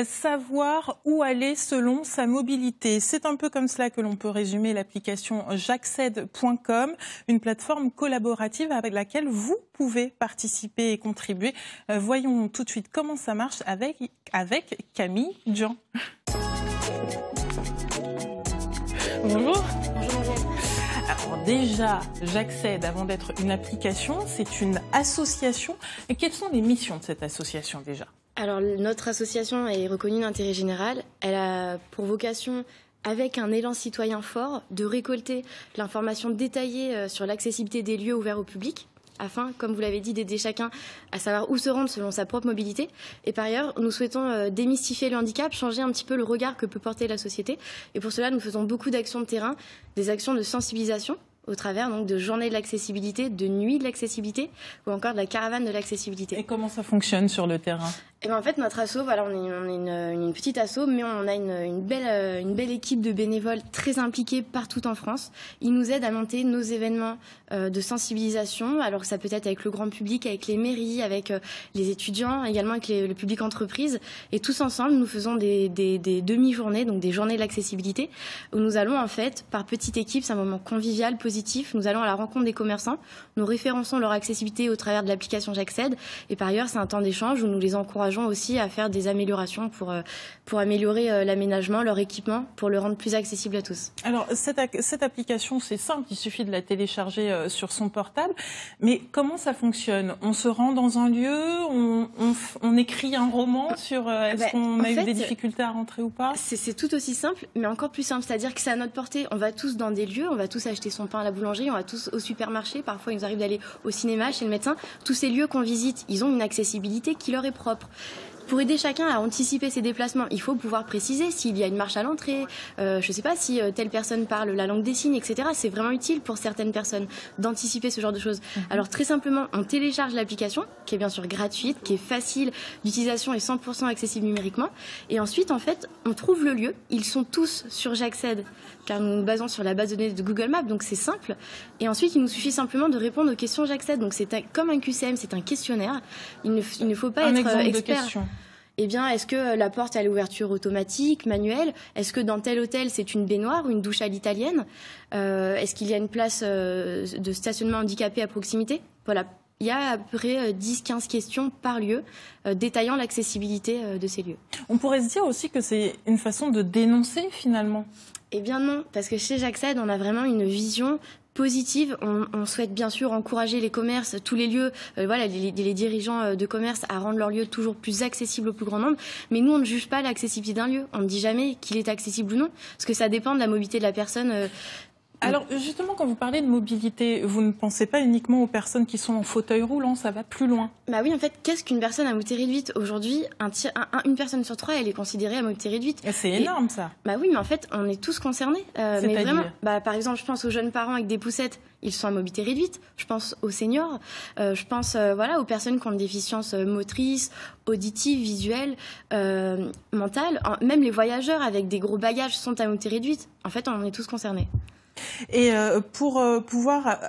Savoir où aller selon sa mobilité. C'est un peu comme cela que l'on peut résumer l'application J'accède.com, une plateforme collaborative avec laquelle vous pouvez participer et contribuer. Voyons tout de suite comment ça marche avec Camille Jean. Bonjour. Alors déjà, J'accède, avant d'être une application, c'est une association. Et quelles sont les missions de cette association déjà ? Alors, notre association est reconnue d'intérêt général. Elle a pour vocation, avec un élan citoyen fort, de récolter l'information détaillée sur l'accessibilité des lieux ouverts au public, afin, comme vous l'avez dit, d'aider chacun à savoir où se rendre selon sa propre mobilité. Et par ailleurs, nous souhaitons démystifier le handicap, changer un petit peu le regard que peut porter la société. Et pour cela, nous faisons beaucoup d'actions de terrain, des actions de sensibilisation, au travers donc de journées de l'accessibilité, de nuits de l'accessibilité ou encore de la caravane de l'accessibilité. Et comment ça fonctionne sur le terrain ? Et ben en fait, notre asso, voilà, on est une petite asso, mais on a une belle équipe de bénévoles très impliqués partout en France. Ils nous aident à monter nos événements de sensibilisation. Alors ça peut être avec le grand public, avec les mairies, avec les étudiants, également avec le public entreprise. Et tous ensemble, nous faisons des demi-journées, donc des journées de l'accessibilité, où nous allons en fait, par petite équipe, c'est un moment convivial, positif. Nous allons à la rencontre des commerçants. Nous référençons leur accessibilité au travers de l'application J'accède. Et par ailleurs, c'est un temps d'échange où nous les encourageons aussi à faire des améliorations pour améliorer l'aménagement, leur équipement, pour le rendre plus accessible à tous. Alors, cette application, c'est simple, il suffit de la télécharger sur son portable. Mais comment ça fonctionne ? On se rend dans un lieu, on écrit un roman sur est-ce qu'on a eu des difficultés à rentrer ou pas ? C'est tout aussi simple, mais encore plus simple. C'est-à-dire que c'est à notre portée. On va tous dans des lieux, on va tous acheter son pain à la boulangerie, on va tous au supermarché. Parfois, il nous arrive d'aller au cinéma, chez le médecin. Tous ces lieux qu'on visite, ils ont une accessibilité qui leur est propre. Pour aider chacun à anticiper ses déplacements, il faut pouvoir préciser s'il y a une marche à l'entrée, je ne sais pas si telle personne parle la langue des signes, etc. C'est vraiment utile pour certaines personnes d'anticiper ce genre de choses. Alors très simplement, on télécharge l'application, qui est bien sûr gratuite, qui est facile d'utilisation et 100% accessible numériquement. Et ensuite, en fait, on trouve le lieu. Ils sont tous sur J'accède, car nous nous basons sur la base de données de Google Maps, donc c'est simple. Et ensuite, il nous suffit simplement de répondre aux questions J'accède. Donc c'est comme un QCM, c'est un questionnaire. Il ne faut pas être expert. Eh bien, est-ce que la porte a l'ouverture automatique, manuelle ? Est-ce que dans tel hôtel, c'est une baignoire ou une douche à l'italienne ? Est-ce qu'il y a une place de stationnement handicapé à proximité ? Voilà, il y a à peu près 10-15 questions par lieu détaillant l'accessibilité de ces lieux. On pourrait se dire aussi que c'est une façon de dénoncer finalement. Eh bien non, parce que chez J'accède, on a vraiment une vision positive. On souhaite bien sûr encourager les commerces, tous les lieux, les dirigeants de commerce à rendre leurs lieux toujours plus accessibles au plus grand nombre. Mais nous, on ne juge pas l'accessibilité d'un lieu. On ne dit jamais qu'il est accessible ou non, parce que ça dépend de la mobilité de la personne. Alors justement, quand vous parlez de mobilité, vous ne pensez pas uniquement aux personnes qui sont en fauteuil roulant, ça va plus loin. Bah oui, en fait, qu'est-ce qu'une personne à mobilité réduite ? Aujourd'hui, une personne sur 3, elle est considérée à mobilité réduite. C'est énorme ça. Bah oui, mais en fait, on est tous concernés. Mais vraiment, par exemple, je pense aux jeunes parents avec des poussettes, ils sont à mobilité réduite. Je pense aux seniors. Je pense aux personnes qui ont une déficience motrice, auditive, visuelle, mentale. Même les voyageurs avec des gros bagages sont à mobilité réduite. En fait, on est tous concernés. Et pour pouvoir,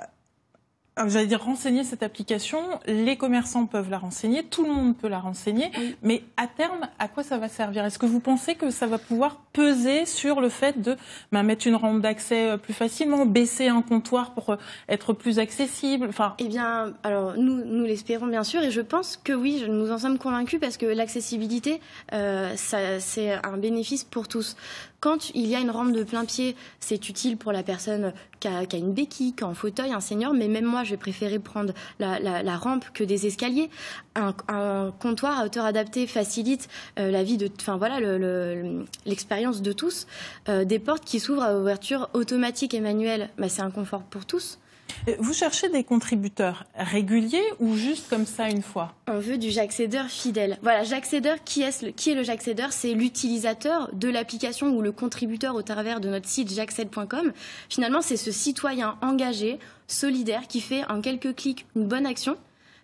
j'allais dire, renseigner cette application, les commerçants peuvent la renseigner, tout le monde peut la renseigner, oui. Mais à terme, à quoi ça va servir ? Est-ce que vous pensez que ça va pouvoir peser sur le fait de mettre une rampe d'accès plus facilement, baisser un comptoir pour être plus accessible ? Eh bien, alors nous l'espérons bien sûr, et je pense que oui, nous en sommes convaincus parce que l'accessibilité, c'est un bénéfice pour tous. Quand il y a une rampe de plein pied, c'est utile pour la personne qui a une béquille, qui est en fauteuil, un senior, mais même moi, je vais préférer prendre la rampe que des escaliers. Un comptoir à hauteur adaptée facilite la vie l'expérience de tous. Des portes qui s'ouvrent à ouverture automatique et manuelle, c'est un confort pour tous. Vous cherchez des contributeurs réguliers ou juste comme ça une fois ? On veut du J'accèdeur fidèle. Voilà, J'accèdeur, qui est le J'accèdeur ? C'est l'utilisateur de l'application ou le contributeur au travers de notre site j'accède.com. Finalement, c'est ce citoyen engagé, solidaire, qui fait en quelques clics une bonne action.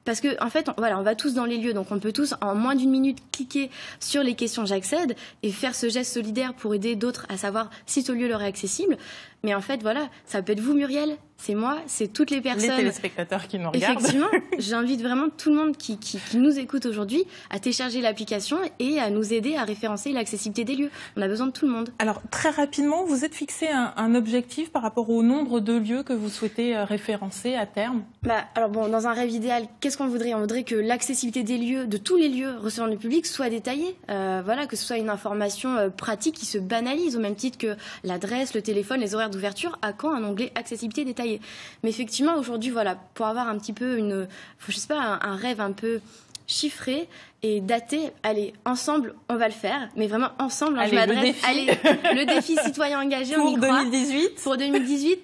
Parce que en fait, on va tous dans les lieux, donc on peut tous en moins d'une minute cliquer sur les questions J'accède et faire ce geste solidaire pour aider d'autres à savoir si ce lieu leur est accessible. Mais en fait, voilà, ça peut être vous, Muriel, c'est moi, c'est toutes les personnes. Les téléspectateurs qui nous regardent. Effectivement, j'invite vraiment tout le monde qui nous écoute aujourd'hui à télécharger l'application et à nous aider à référencer l'accessibilité des lieux. On a besoin de tout le monde. Alors, très rapidement, vous êtes fixé un objectif par rapport au nombre de lieux que vous souhaitez référencer à terme? Alors bon, dans un rêve idéal, qu'est-ce qu'on voudrait? On voudrait que l'accessibilité des lieux, de tous les lieux recevant du public, soit détaillée. Voilà, que ce soit une information pratique qui se banalise, au même titre que l'adresse, le téléphone, les horaires d'ouverture, à quand un onglet accessibilité détaillée. Mais effectivement, aujourd'hui, voilà, pour avoir un petit peu je sais pas, un rêve un peu chiffré et daté, allez, ensemble, on va le faire, mais vraiment ensemble, allez, je m'adresse. Allez, le défi citoyen engagé, pour on y croit. 2018. Pour 2018.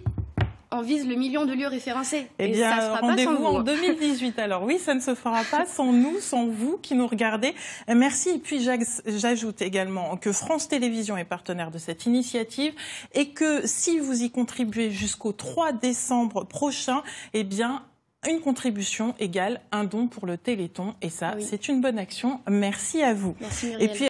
On vise le million de lieux référencés. Eh bien, rendez-vous en 2018. Alors oui, ça ne se fera pas sans nous, sans vous qui nous regardez. Merci. Et puis j'ajoute également que France Télévisions est partenaire de cette initiative et que si vous y contribuez jusqu'au 3 décembre prochain, eh bien, une contribution égale un don pour le Téléthon. Et ça, c'est une bonne action. Merci à vous. Merci Muriel. Et puis,